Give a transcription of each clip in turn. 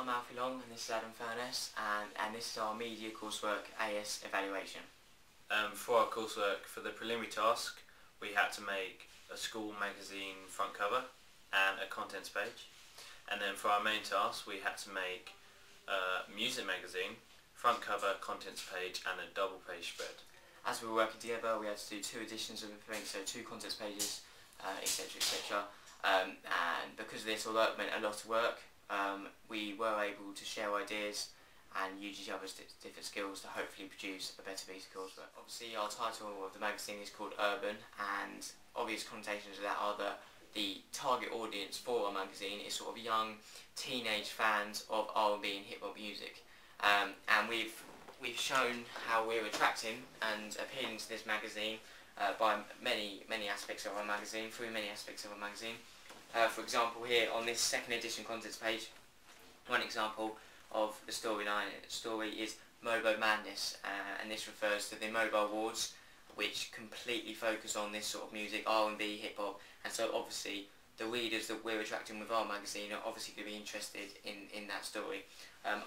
I'm Alfie Long and this is Adam Furness, and this is our media coursework AS evaluation. For our coursework, for the preliminary task, we had to make a school magazine front cover and a contents page. And then for our main task, we had to make a music magazine, front cover, contents page and a double page spread. As we were working together, we had to do 2 editions of everything, so 2 contents pages, etc, etc. And because of this, although it meant a lot of work, we were able to share ideas and use each other's different skills to hopefully produce a better piece of coursework. Obviously our title of the magazine is called Urban, and obvious connotations of that are the target audience for our magazine is sort of young teenage fans of R&B and hip hop music. And we've shown how we're attracting and appealing to this magazine by many aspects of our magazine, through many aspects of our magazine. For example, here on this 2nd edition contents page, one example of the story is Mobo Madness, and this refers to the Mobo Awards, which completely focus on this sort of music, R&B, hip hop, and so obviously the readers that we're attracting with our magazine are obviously going to be interested in that story.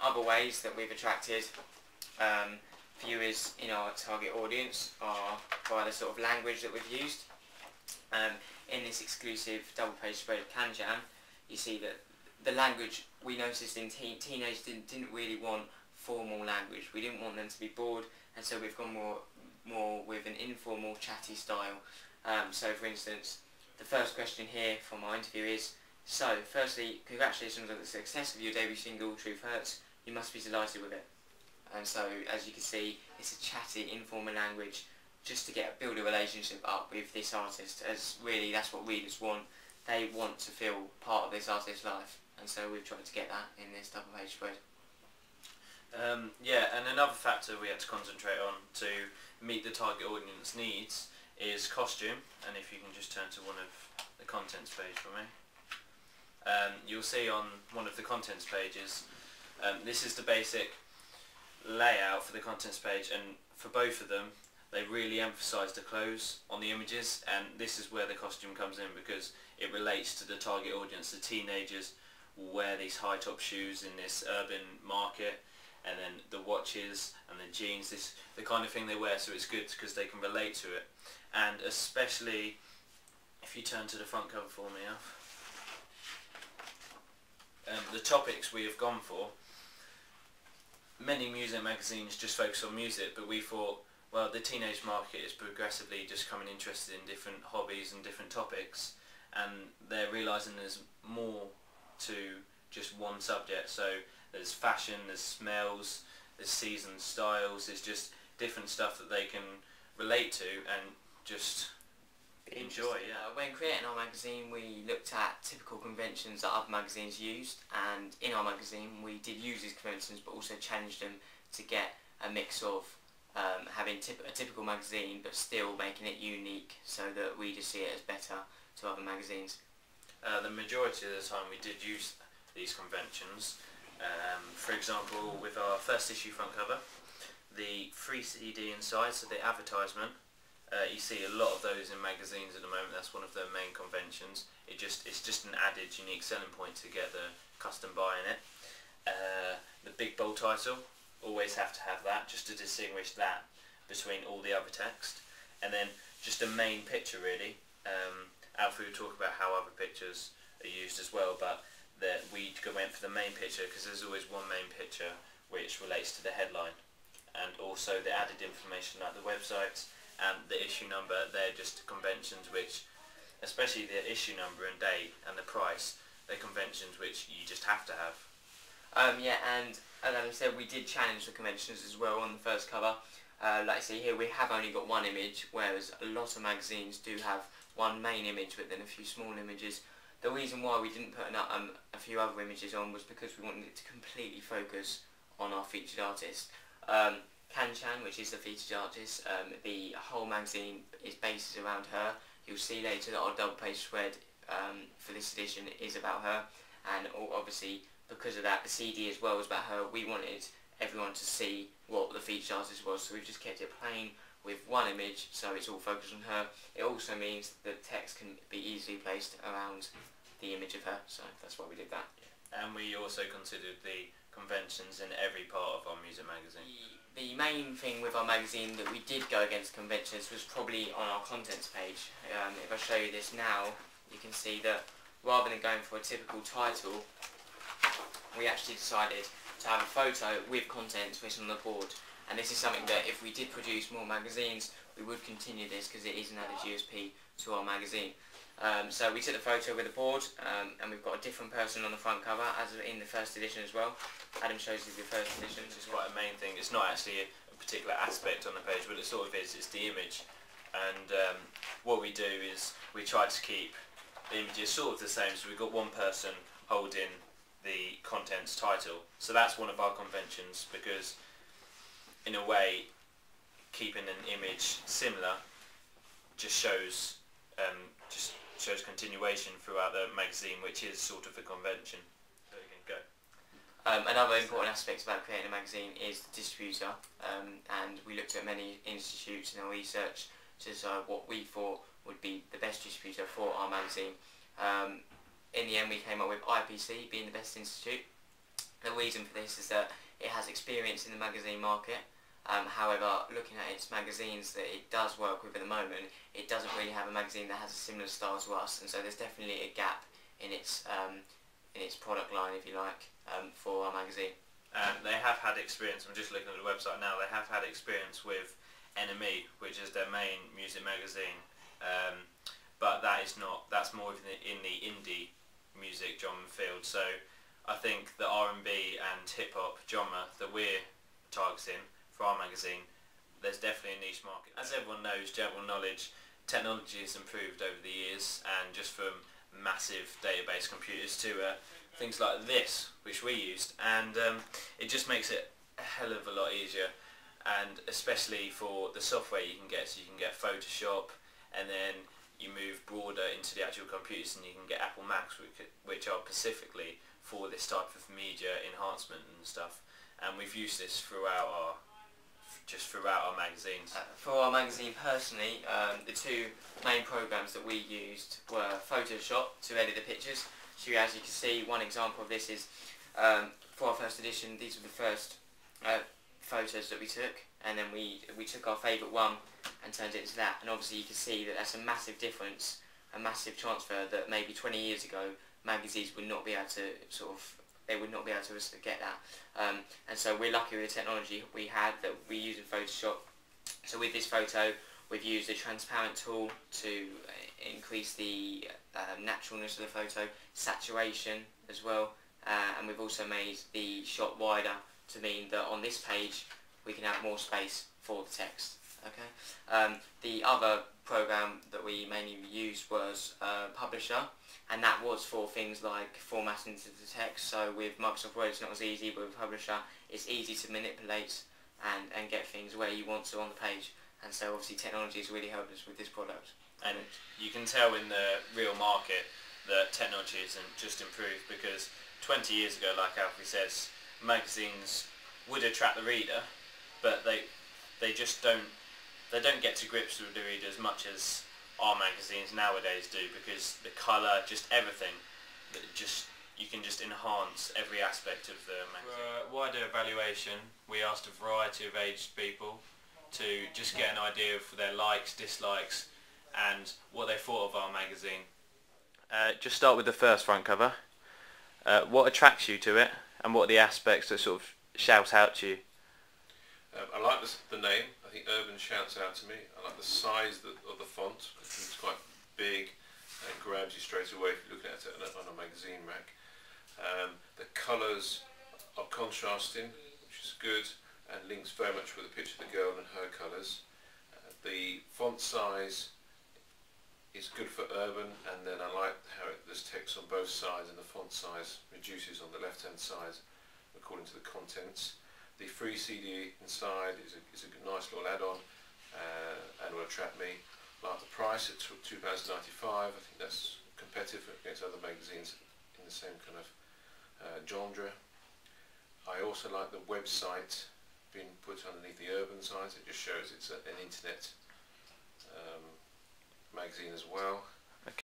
Other ways that we've attracted viewers in our target audience are by the sort of language that we've used. In this exclusive double page spread of CanJam, you see that the language we noticed in teenagers didn't really want formal language. We didn't want them to be bored, and so we've gone more with an informal, chatty style. So for instance, the first question here from our interview is, so firstly, congratulations on the success of your debut single, Truth Hurts. You must be delighted with it. And so, as you can see, it's a chatty, informal language just to build a relationship up with this artist, as really that's what readers want. They want to feel part of this artist's life, and so we've tried to get that in this double page spread. Yeah, and another factor we had to concentrate on to meet the target audience needs is costume, and if you can just turn to one of the contents page for me. You'll see on one of the contents pages, this is the basic layout for the contents page, and for both of them they really emphasise the clothes on the images, and this is where the costume comes in because it relates to the target audience. The teenagers wear these high top shoes in this urban market, and then the watches and the jeans, the kind of thing they wear, so it's good because they can relate to it. And especially if you turn to the front cover for me, the topics we have gone for, many music magazines just focus on music, but we thought, well, the teenage market is progressively just becoming interested in different hobbies and different topics, and they're realising there's more to just one subject. So there's fashion, there's smells, there's seasons, styles, there's just different stuff that they can relate to and just enjoy. Yeah. When creating our magazine, we looked at typical conventions that other magazines used, and in our magazine we did use these conventions but also challenged them to get a mix of having a typical magazine but still making it unique so that we just see it as better to other magazines. The majority of the time we did use these conventions. For example, with our first issue front cover, the free CD inside, so the advertisement, you see a lot of those in magazines at the moment. That's one of their main conventions. It's just an added unique selling point to get the custom buy in it. The big bold title, always have to have that just to distinguish that between all the other text. And then just a main picture really. Alfie will talk about how other pictures are used as well, but we went for the main picture because there's always one main picture which relates to the headline, and also the added information like the website and the issue number. They're just conventions which, especially the issue number and date and the price, they're conventions which you just have to have. Yeah, and as I said, we did challenge the conventions as well on the first cover. Like I see here, we have only got one image, whereas a lot of magazines do have one main image but then a few small images. The reason why we didn't put a few other images on was because we wanted it to completely focus on our featured artist. CanJam, which is the featured artist, the whole magazine is based around her. You'll see later that our double page spread for this edition is about her, and obviously because of that the CD as well was about her. We wanted everyone to see what the featured artist was, so we've just kept it plain with one image, so it's all focused on her. It also means that text can be easily placed around the image of her, so that's why we did that. And we also considered the conventions in every part of our music magazine. The main thing with our magazine that we did go against conventions was probably on our contents page. If I show you this now, you can see that rather than going for a typical title, we actually decided to have a photo with contents written on the board. And this is something that if we did produce more magazines, we would continue this because it is an added USP to our magazine. So we took the photo with the board, and we've got a different person on the front cover as in the first edition as well. Adam shows you the first edition. Which is quite a main thing. It's not actually a particular aspect on the page, but it sort of is. It's the image. And what we do is we try to keep the images sort of the same. So we've got one person holding the contents title. So that's one of our conventions, because in a way keeping an image similar just shows continuation throughout the magazine, which is sort of the convention. So you can go. Another important aspect about creating a magazine is the distributor, and we looked at many institutes in our research to decide what we thought would be the best distributor for our magazine. In the end we came up with IPC being the best institute. The reason for this is that it has experience in the magazine market. However, looking at its magazines that it does work with at the moment, it doesn't really have a magazine that has a similar style to us, and so there's definitely a gap in its product line, if you like, for our magazine. They have had experience, I'm just looking at the website now, they have had experience with NME, which is their main music magazine, but that's more in the indie music genre field. So I think the R&B and hip-hop genre that we're targeting for our magazine, there's definitely a niche market. As everyone knows, general knowledge, technology has improved over the years, and just from massive database computers to things like this, which we used, and it just makes it a hell of a lot easier, and especially for the software you can get. So you can get Photoshop, and then you move broader into the actual computers, and you can get Apple Macs, which are specifically for this type of media enhancement and stuff. And we've used this throughout our magazines. For our magazine personally, the two main programs that we used were Photoshop to edit the pictures. So as you can see, one example of this is for our first edition, these were the first photos that we took, and then we took our favourite one and turned it into that, and obviously you can see that that's a massive difference, a massive transfer that maybe 20 years ago magazines would not be able to get that. And so we're lucky with the technology we had that we use in Photoshop. So with this photo we've used a transparent tool to increase the naturalness of the photo, saturation as well, and we've also made the shot wider to mean that on this page we can have more space for the text. Okay. The other program that we mainly used was Publisher, and that was for things like formatting into the text. So with Microsoft Word it's not as easy, but with Publisher it's easy to manipulate and get things where you want to on the page, and so obviously technology has really helped us with this product. And you can tell in the real market that technology hasn't just improved, because 20 years ago, like Alfie says, magazines would attract the reader, but they just don't get to grips with the reader as much as our magazines nowadays do, because the colour, just everything, you can just enhance every aspect of the magazine. For a wider evaluation, we asked a variety of aged people to just get an idea of their likes, dislikes, and what they thought of our magazine. Just start with the first front cover. What attracts you to it, and what are the aspects that sort of shout out to you? I like the name. I think Urban shouts out to me. I like the size of the font. I think it's quite big and it grabs you straight away if you're looking at it on a magazine rack. The colours are contrasting, which is good, and links very much with the picture of the girl and her colours. The font size is good for Urban, and then I like how there's text on both sides, and the font size reduces on the left hand side according to the contents. The free CD inside is a nice little add-on and will attract me. Like the price at £2.95, I think that's competitive against other magazines in the same kind of genre. I also like the website being put underneath the Urban site. It just shows it's an internet magazine as well.